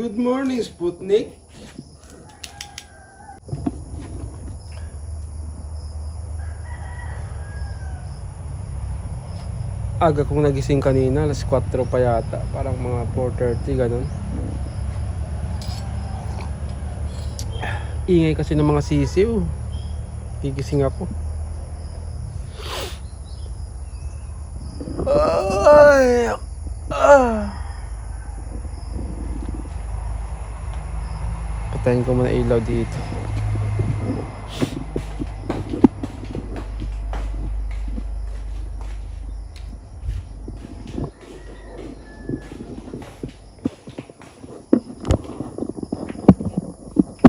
Good morning, Sputnik. Aga kong nagising kanina, alas 4 pa yata. Parang mga 4:30, ganun. Ingay kasi ng mga sisiw. Gigising ako. Ay! Patayin ko muna ilaw dito.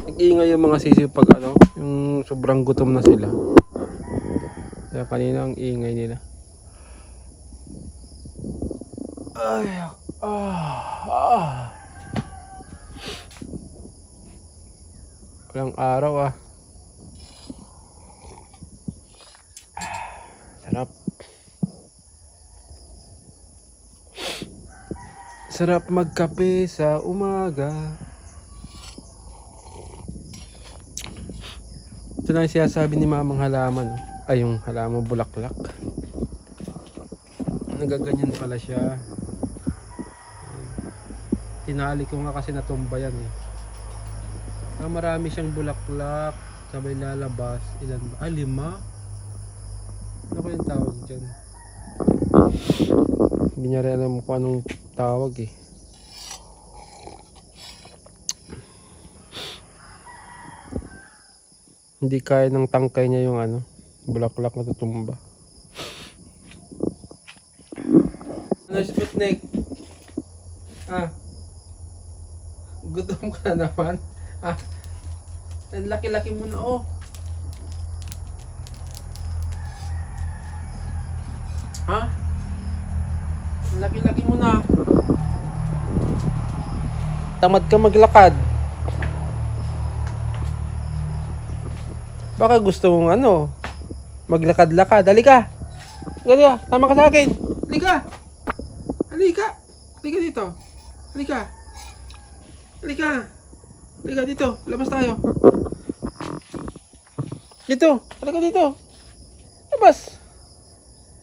Nag-iingay yung mga sisiw pag yung sobrang gutom na sila. Kaya kanina ang ingay nila. Ay, Walang araw Sarap. Sarap magkape sa umaga. Ito na yung sinasabi ni mamang halaman. Ay, yung halaman bulaklak. Nagaganyan pala siya. Tinali ko nga kasi natumba yan marami siyang bulaklak. Sabay lalabas. Ilan ba? 5? Ano ko yung tawag dyan? Hindi niya rin alam kung anong tawag Hindi kaya ng tangkay niya yung bulaklak na tutumba. Ano, Sputnik? Gutom ka na naman? Ang laki-laki mo na Ang laki-laki mo na. Tamad ka maglakad. Baka gusto mong maglakad-lakad. Halika. Halika, tama ka sa akin. Halika. Halika. Halika dito. Halika. Halika. Halika dito. Labas tayo. Dito. Halika dito. Labas.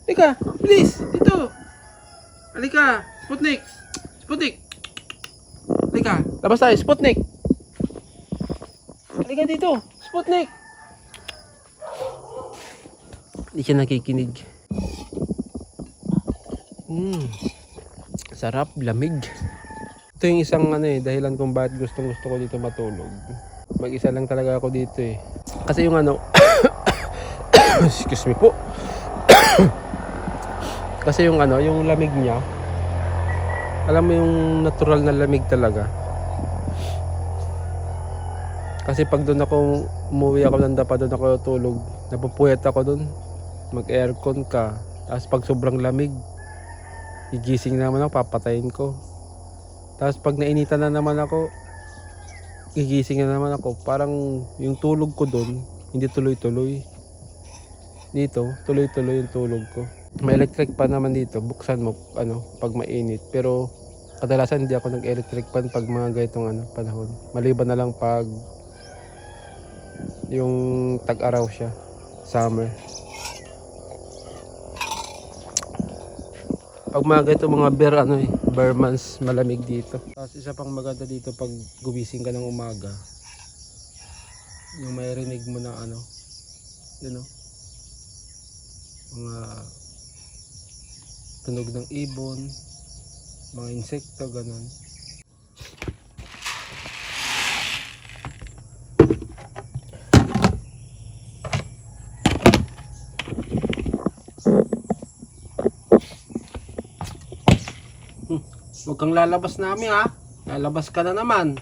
Halika. Bilis. Dito. Halika. Sputnik. Sputnik. Halika. Labas tayo. Sputnik. Halika dito. Sputnik. Hindi siya nakikinig. Sarap, lamig. Ito yung isang dahilan kung bakit gusto ko dito matulog. Mag-isa lang talaga ako dito Kasi yung excuse me po. Kasi yung yung lamig niya. Alam mo yung natural na lamig talaga. Kasi pag doon ako umuwi ako ng dapa, doon ako tulog, napupuyat ako doon. Mag-aircon ka. Tapos pag sobrang lamig, gigising naman ako, papatayin ko. Tapos pag nainitan na naman ako, gigising na naman ako. Parang yung tulog ko doon, hindi tuloy-tuloy. Dito, tuloy-tuloy yung tulog ko. May electric fan naman dito, buksan mo pag mainit. Pero kadalasan hindi ako nag-electric fan pag mga ganitong panahon. Maliban na lang pag yung tag-araw siya, summer. Pag mga ganito mga bare months, malamig dito. Tapos isa pang maganda dito pag gumising ka ng umaga, yung may rinig mo na mga tunog ng ibon, mga insekto, ganun. Huwag kang lalabas namin Lalabas ka na naman.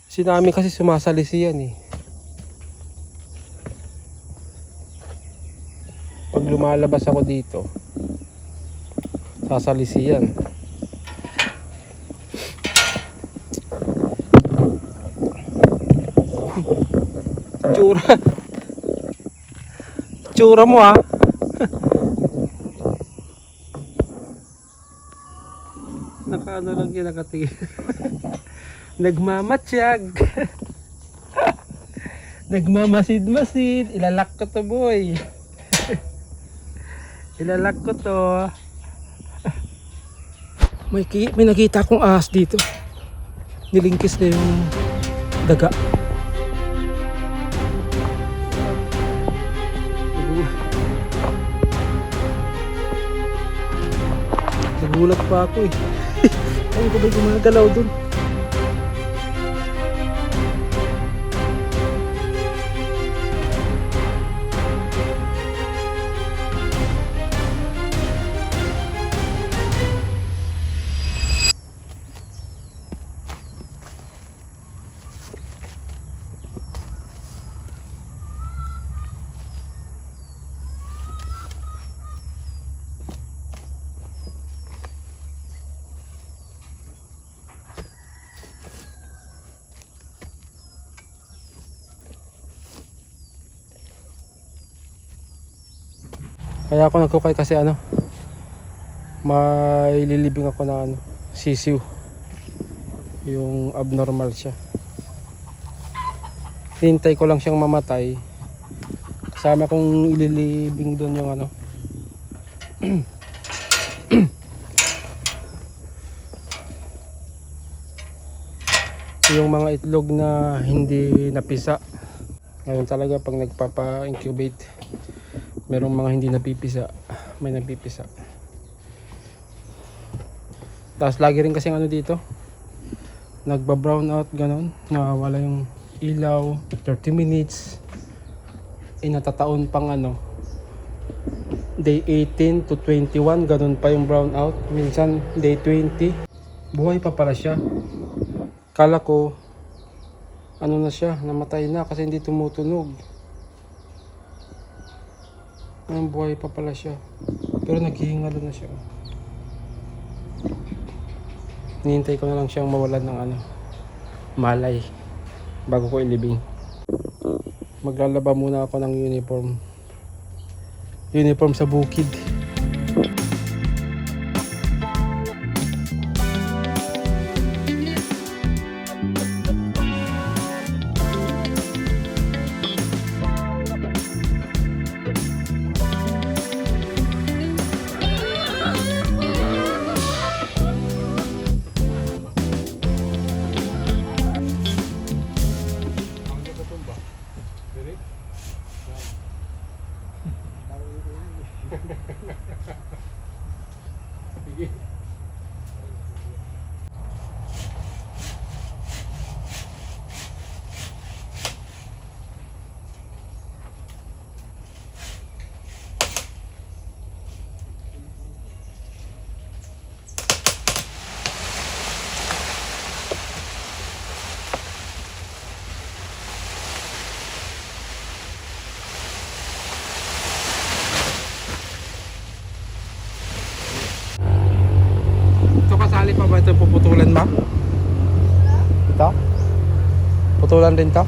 Si namin kasi sumasalisi yan Pag lumalabas ako dito, sasalisi yan. Tsura mo Nakaano lang yun, nakatingin. Nagmamatsyag. Nagmamasid-masid. Ilalak ko to, boy. Ilalak ko to. May nakita akong ahas dito. Nilingkis na yung daga. Nagulat pa ako eh. Ano ko ba gumagalaw dun? Kaya ako nagkukay kasi ano, may lilibing ako na ano, sisiw. Yung abnormal siya. Hintay ko lang siyang mamatay. Kasama kong ililibing doon yung ano. Yung mga itlog na hindi napisa. Ngayon talaga pag nagpapa-incubate, merong mga hindi napipisa, may napipisa. Tapos lagi rin kasing ano dito, nagba-brown out ganon, nawawala yung ilaw, 30 minutes. Natataon pang ano, day 18 to 21, ganon pa yung brown out. Minsan day 20, buhay pa pala siya. Kala ko, ano na siya, namatay na kasi hindi tumutunog. Ang buhay pa pala siya. Pero naghihingalo na siya. Hinihintay ko na lang siyang mawalan ng ano, malay bago ko ilibing. Maglalaba muna ako ng uniform. Uniform sa bukid. Kasali pa ba ito? Puputulan ba? Ito? Putulan din to?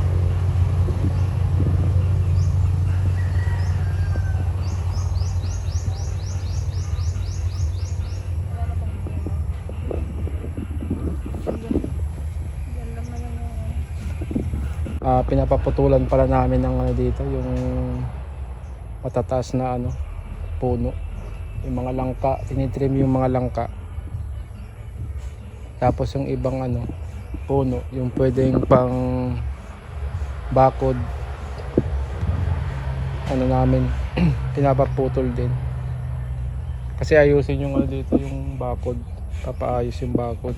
Pinapaputulan pala namin ng ano dito, yung matataas na ano, puno. Yung mga langka, tinitrim yung mga langka. Tapos yung ibang ano, puno, yung pwedeng pang bakod, ano namin, pinapaputol din. Kasi ayusin yung ano dito, yung bakod. Papaayos yung bakod.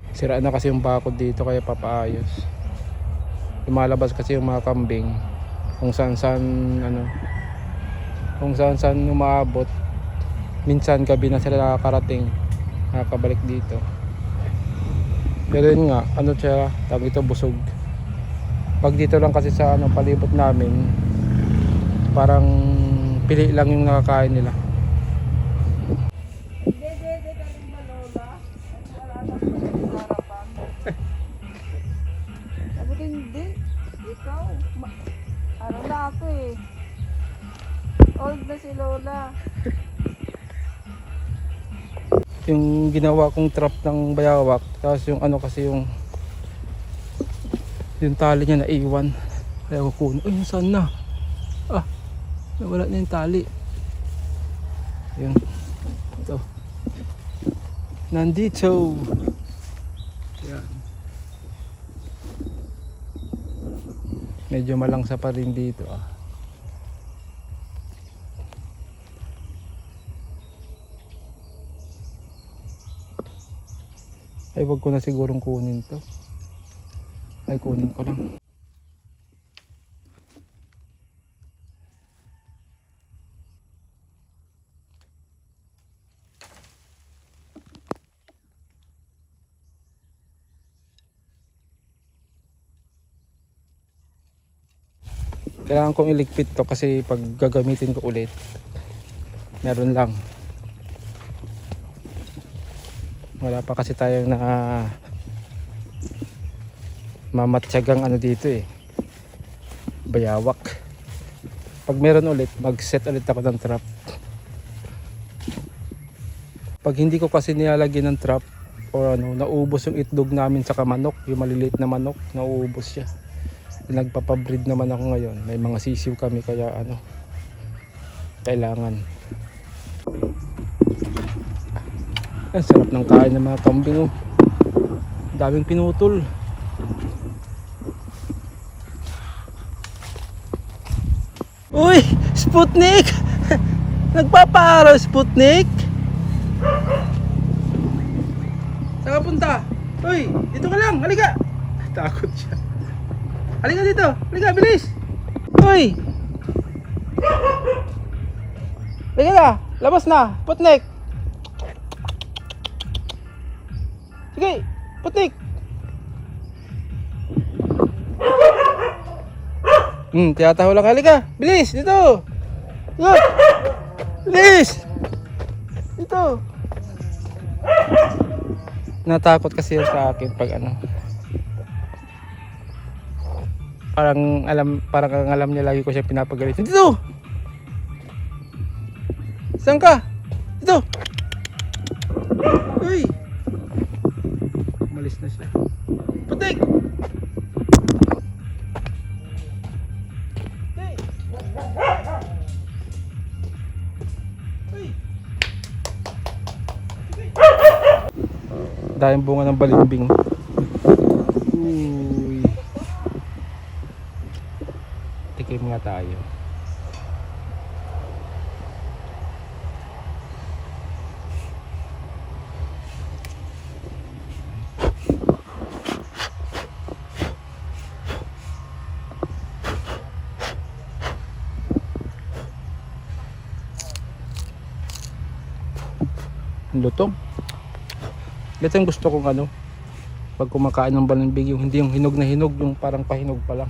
Sira na kasi yung bakod dito, kaya papaayos. Lumalabas kasi yung mga kambing kung saan ano, kung saan umaabot. Minsan gabi na sila nakakarating, nakakabalik dito. Pero yun nga, ano siya, tawag ito, busog. Pag dito lang kasi sa ano, palibot namin, parang pili lang yung nakakain nila. Sabi hindi, ikaw. Ano na ako eh. Old na si Lola. yung ginawa kong trap ng bayawak, tapos yung ano kasi yung tali niya naiwan. Kaya ko kunin. Uy, saan na? Ah, nawala na yung tali. Yun. Ito. Nandito. Yan. Medyo malangsa pa rin dito ah. Ay, wag ko na sigurong kunin to. Ay, kunin ko lang. Kailangan kong iligpit to kasi pag gagamitin ko ulit, meron lang. Wala pa kasi tayong na mamatyagang ano dito eh, bayawak. Pag meron ulit, mag-set ulit ako ng trap. Pag hindi ko kasi nilalagyan ng trap o ano, naubos yung itlog namin sa manok, yung maliliit na manok, nauubos siya. Nagpapabreed naman ako ngayon, may mga sisiw kami kaya ano, kailangan. Ang sarap ng kain ng mga kambing oh. Daming pinutol. Uy! Sputnik! Nagpapaaraw Sputnik! Saan ka punta? Uy! Dito ka lang! Halika! Takot siya. Halika dito! Halika! Bilis! Uy! Halika na! Labas na! Sputnik! Sige! Sputnik! Tiyataho lang. Halika! Bilis! Dito! Good! Bilis! Dito! Natakot kasi yan sa akin pag ano. Parang alam niya lagi ko siya pinapagalitan. Dito! Saan ka? Dito! Uy! Umalis na siya. Putik! Dahil bunga ng balimbing. Uy. Tikim nga tayo. Lutong. Ito yung gusto kong ano, pag kumakain ng balimbing, yung hindi yung hinog na hinog, yung parang pahinog pa lang.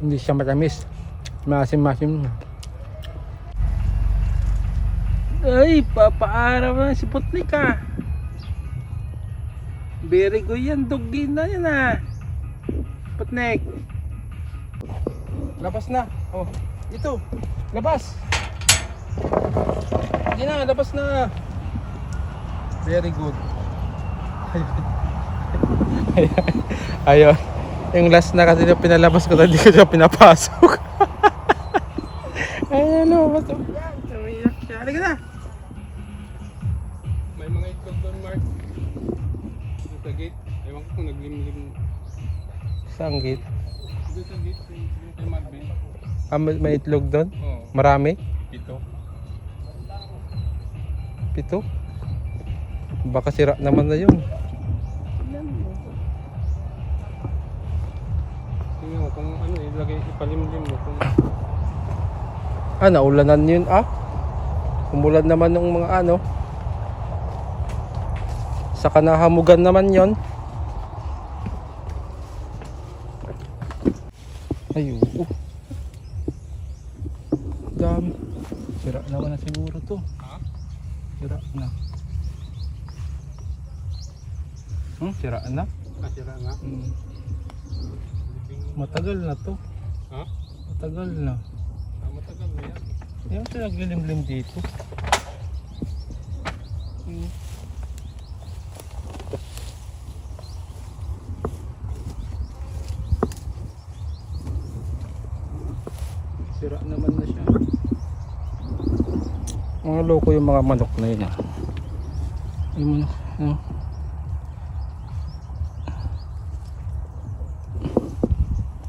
Hindi siya matamis, masim-masim. Ay, papaaraw na si Sputnik ah. Very good yan, dogin na yan ah. Sputnik. Labas na. Oh, ito. Labas. Hindi na, labas na. Very good. Ayun. Yung last na kasi yung pinalabas ko, hindi ko siya pinapasok. Ayun, lumabas. Yan, tumiyak siya. Halika na. May mga itlog doon, Mark. Sa gate. Ewan ko kung naglimlim. Saan gate? Doon sa gate. Yung kay Marvin. Ah, may itlog doon? Oo. Marami? 7. 7? Baka sira naman na yun. Tingnan mo kung ano, ilagay, ipalimlim mo kung... Ah, naulanan yun ah. Umulan naman ng mga ano. Saka nahamugan naman yon. Ayun. Dami. Sira naman na siguro to. Sira na. Sira na. Nasira nga. Matagal na to. Ha? Matagal na. Matagal na yan. Yan siya naglilimlim dito. Sira naman na siya. Mga loko yung mga manok na yun. Yung manok. Ano?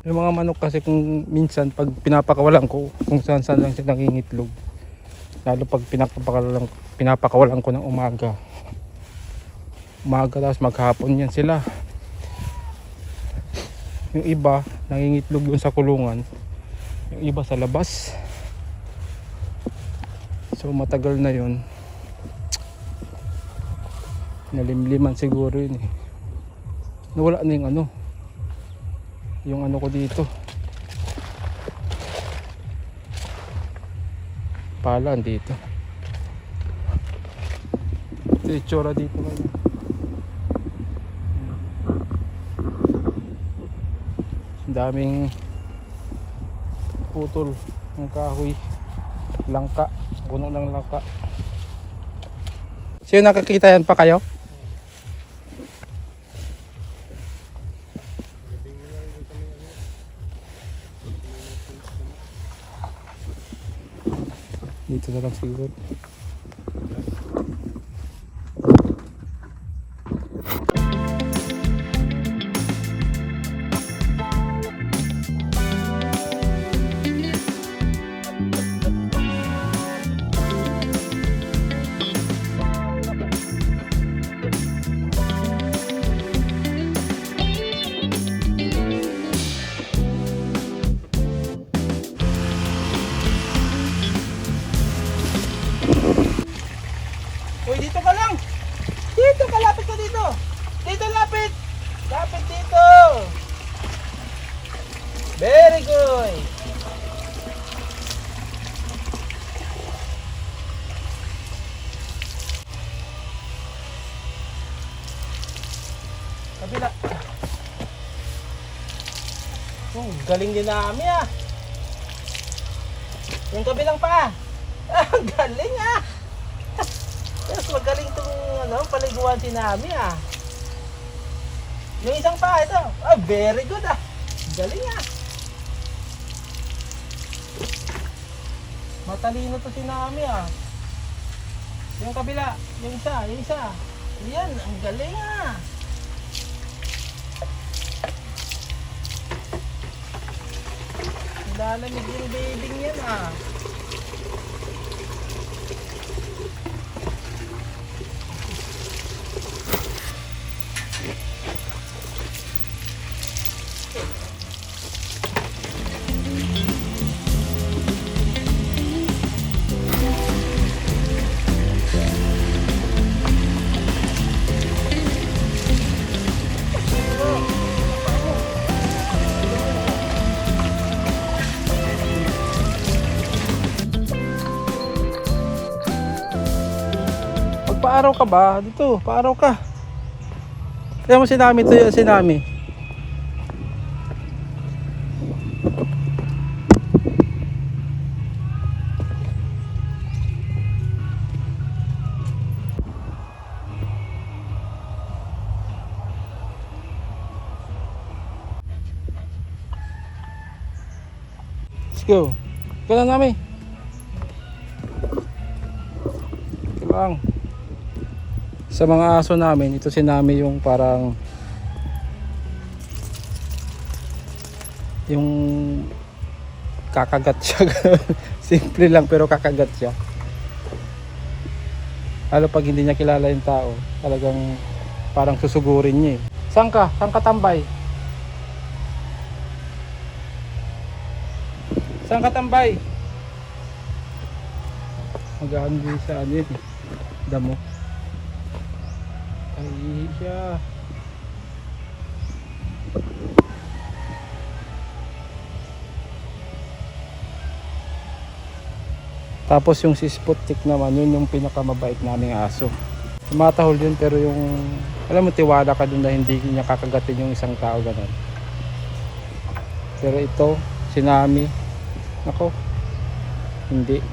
Yung mga manok kasi kung minsan pag pinapakawalan ko kung saan saan lang sila nangingitlog, lalo pag pinapakawalan ko ng umaga tapos maghapon yan sila. Yung iba nangingitlog dun sa kulungan, yung iba sa labas, so matagal na yun, nalimliman siguro yun eh. Nawala na yung ano ko dito, pala dito. Ito yung itsura dito ngayon. Daming putol ng kahoy, langka, puno ng langka. Sino nakakita yan pa kayo? Dito na lang siguro. Uy, dito ka lang. Dito ka, lapit ka dito. Dito, lapit. Lapit dito. Very good. Kabila. Galing din namin ah. Yung kabilang pa. Galing ah. Yes, magaling itong paliguan si Nami ah. Yung isang pa, ito. Very good ah. Galing ah. Matalino to si Nami ah. Yung kabila, yung isa. Yan, ang galing ah. Lalamig yung babying yan ah. Paaraw ka ba? Dito, paaraw ka. Kaya mo sinami ito yung sinami. Let's go. Ika lang namin. Ika lang. Sa mga aso namin, ito si Nami yung parang yung kakagat siya. Simple lang pero kakagat siya. Lalo pag hindi niya kilala yung tao, talagang parang susugurin niya eh. Saan ka? Saan ka tambay? Saan ka tambay? Mag-aandi sa ano yun eh, damo. Ay siya. Tapos yung si Sputnik naman, yun yung pinakamabait naming aso. Tumatahol yun pero yung Alam mo, tiwala ka dun na hindi niya kakagatin yung isang tao ganun. Pero ito, si Nami, nako, hindi.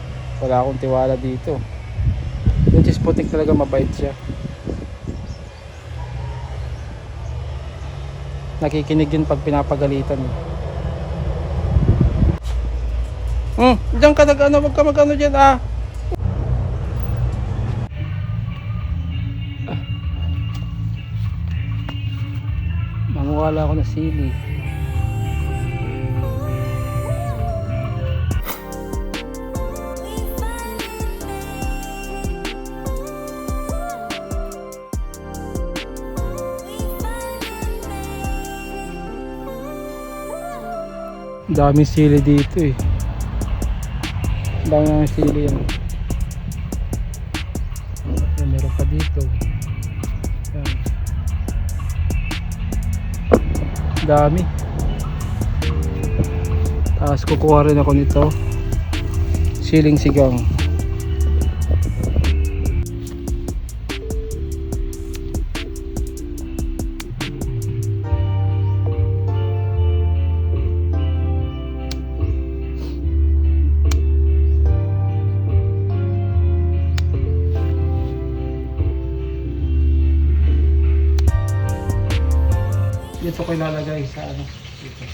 Wala akong tiwala dito. Yung Chispotik talaga mabait siya. Nakikinig yun pag pinapagalitan. Diyan ka nag-ano, wag ka mag-ano dyan ah. Manguwala ako ng sili. Daming sili dito eh. Daming sili yan. Yan, meron pa dito. Yan. Dami. Tapos kukuha rin ako nito. Siling sigang. Dito ko ilalagay sa ano dito.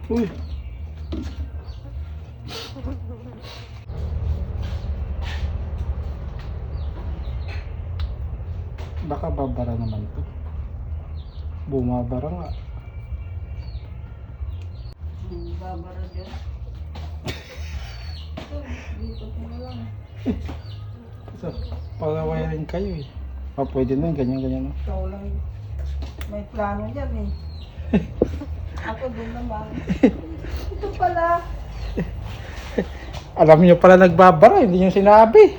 Uy. Baka babara naman to. Bumabara nga. Babara dyan. Dito ko na lang. So, pag-wiring kayo eh. Pwede na, ganyan-ganyan. Ikaw lang. May plano dyan eh. Ako doon naman. Ito pala. Alam niyo pala nagbabara, hindi niyo sinabi.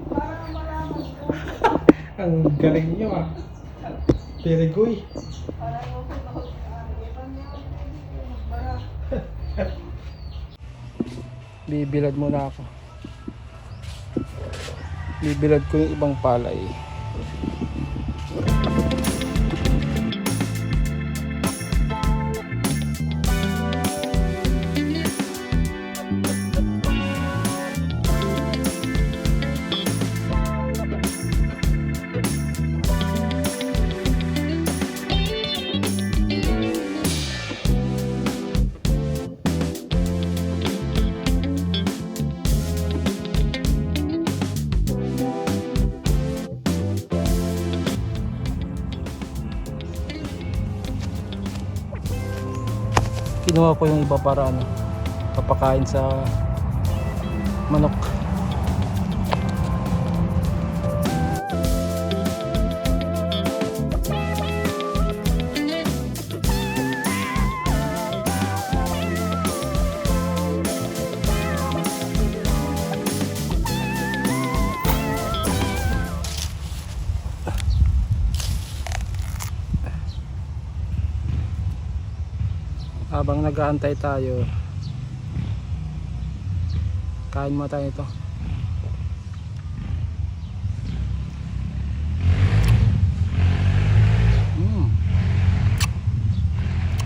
Para malaman ko. Ang galing niyo ah. Pirigoy. Para yung iban niya. Magbara. Bibilad muna ako. Bibilad ko yung ibang palay. Kinuha ko yung iba para ano, papakain sa manok. Habang nag-aantay tayo, kain mo tayo ito.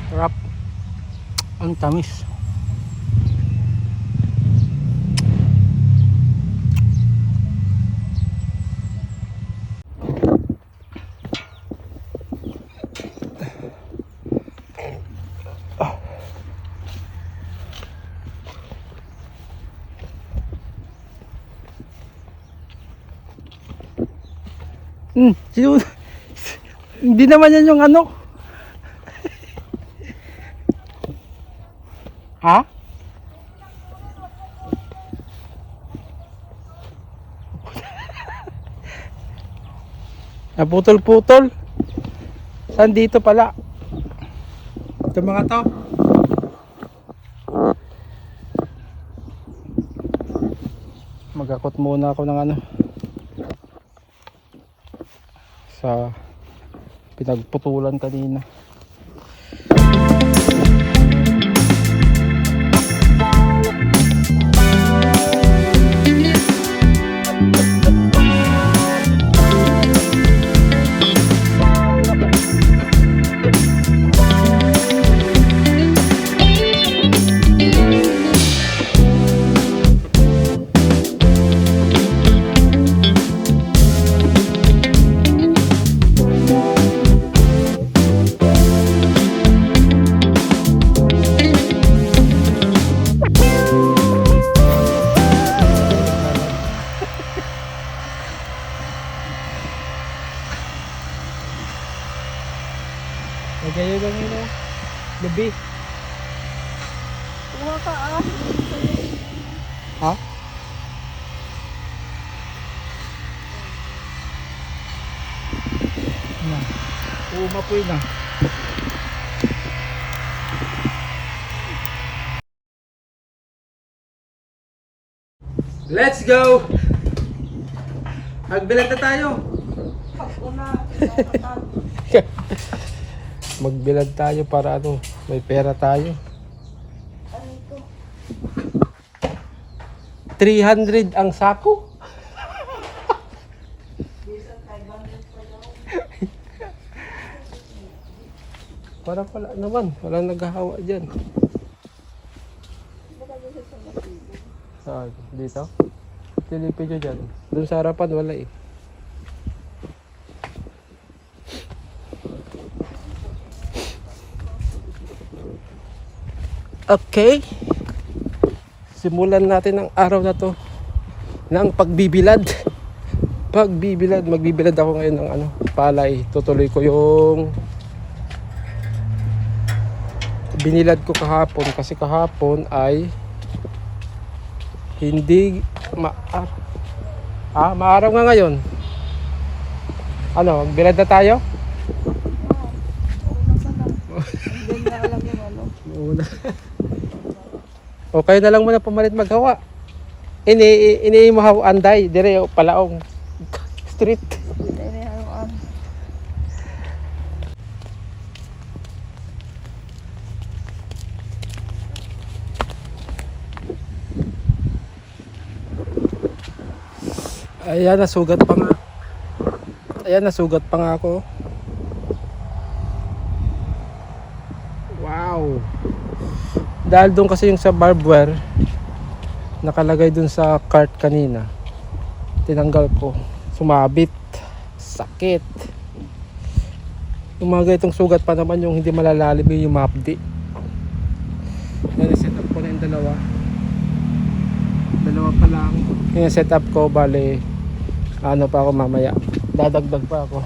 Sarap. Ang tamis. Hindi naman yan yung ano. Ha? Naputol-putol. Saan dito pala? Ito mga to. Magakot muna ako ng ano. Sa pinagputulan kanina. Ganyan lang yun, gabi. Kuha ka ah. Ha? Yan. Umapoy na. Let's go! Magbilad na tayo! Ako na. Magbilad tayo para ano, may pera tayo. Ano ito? 300 ang sako. Isang 500 pa daw. Para pala naman, walang naghahawa dyan. Baka gusto sa masibo. Saan? Dito? Silipin nyo dyan. Doon sa harapan wala eh. Okay. Simulan natin ang araw na to ng pagbibilad. Magbibilad ako ngayon ng ano, palay. Tutuloy ko yung binilad ko kahapon kasi kahapon ay hindi maaraw nga ngayon. Ano, magbilad na tayo? Una ka na. Hindi na alam yung ano. Una. O kayo na lang muna pumalit maghawa. Ini mo haw anday dire palaong street. Hindi na haruan. Ayan, nasugat pa nga. Ayan, nasugat pa nga ako. Wow. Dahil doon kasi yung sa barbed wire nakalagay doon sa cart kanina. Tinanggal ko. Sumabit. Sakit. Yung mga itong sugat pa naman yung hindi malalalim yung mapdi. Yan, set up ko na yung dalawa. Dalawa pa lang. Yung set up ko, bale ano pa ako mamaya. Dadagdag pa ako.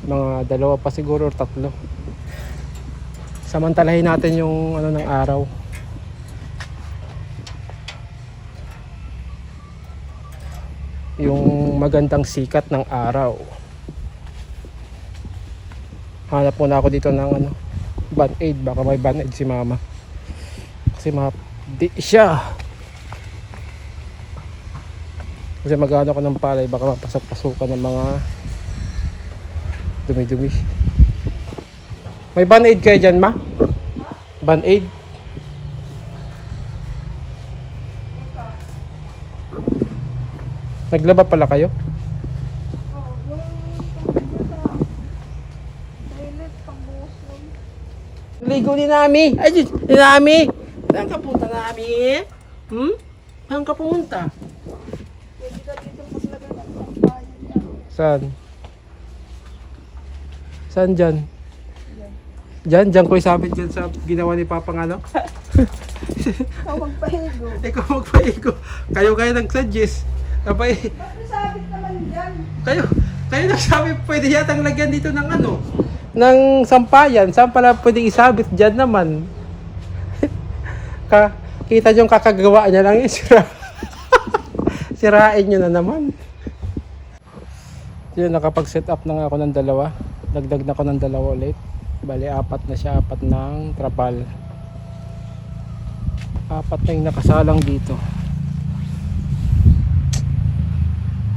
Mga dalawa pa siguro or tatlo. Samantalahin natin yung ano ng araw. Yung magandang sikat ng araw. Hanap muna ako dito ng ano, band-aid. Baka may band-aid si mama. Kasi di siya. Kasi mag-ano ko ng palay, baka mapasok-pasukan ng mga dumi-dumi. May band-aid kayo dyan, ma? Band-aid? Naglaba pala kayo? Oh, yung toilet, pangbuhos nun. Ligo ni Nami. Ay, ni Nami. Saan ka punta, Nami? Saan ka pumunta? Pwede ka dito maglagay ng pangbayan yan. Saan? Saan dyan? Dyan ko isabit dyan sa ginawa ni Papa nga, no? Ikaw magpahigo. Ikaw magpaigo. Kayo nag-suggest. Abay, Bakit sabit naman dyan? kayo nagsabi pwede yatang lagyan dito ng ano? Ng sampayan. Saan pala pwede isabit dyan naman? Kita nyo yung kakagawa niya lang yun. Sirain nyo na naman. Yun, nakapag-set up na nga ako ng dalawa. Dagdag na ako ng dalawa ulit. Bali, apat na siya. Apat ng trapal. Apat na yung nakasalang dito.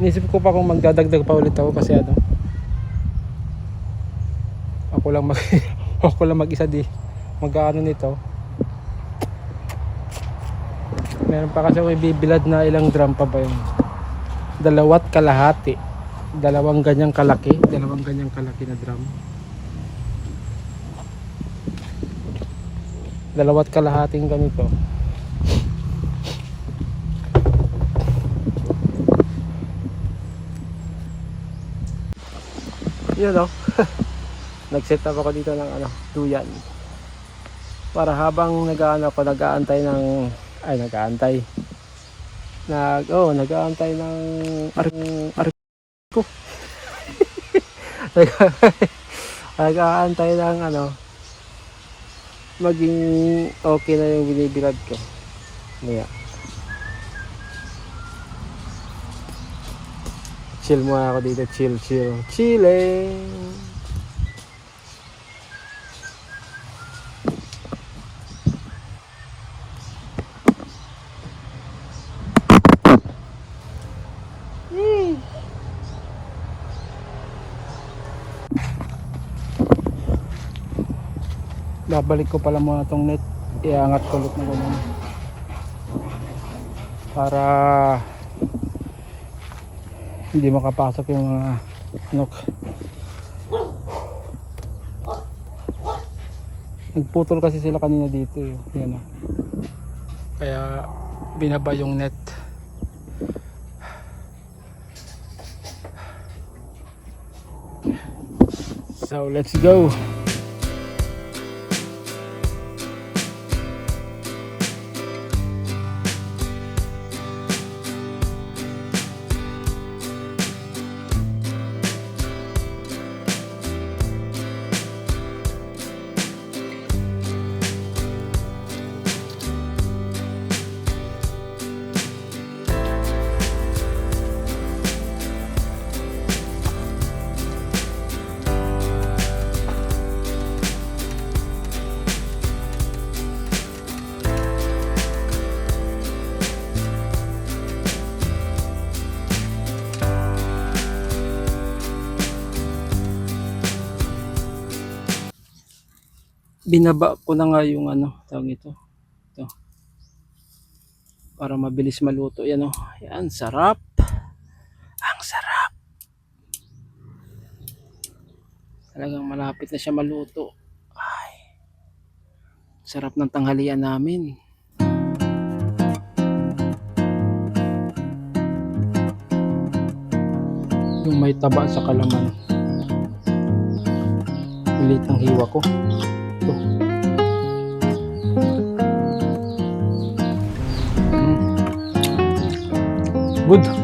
Inisip ko pa kung magdadagdag pa ulit ako kasi ano. Ako lang mag-isa di. Mag-ano nito. Meron pa kasi ako ibibilad na ilang drum pa ba yun. 2.5 kalahati. Dalawang ganyang kalaki na drum. 2.5 kalahating ganito. Yun o. Nag-set up ako dito ng ano, duyan. Para habang nag-aantay ng Nag-aantay lang maging okay na yung binibilad ko. Maya. Chill muna ako dito, chilling. Babalik ko pala muna tong net. Iangat ko ulit na ganun. Para hindi makapasok yung mga nok. Nagputol kasi sila kanina dito eh. Yan, kaya binaba yung net. So let's go. Binaba ko na nga yung tawag ito. Ito. Para mabilis maluto. Yan Yan, sarap. Ang sarap. Talagang malapit na siya maluto. Ay. Sarap ng tanghalian namin. Yung may taba sa kalaman. Ulit ang hiwa ko. Good.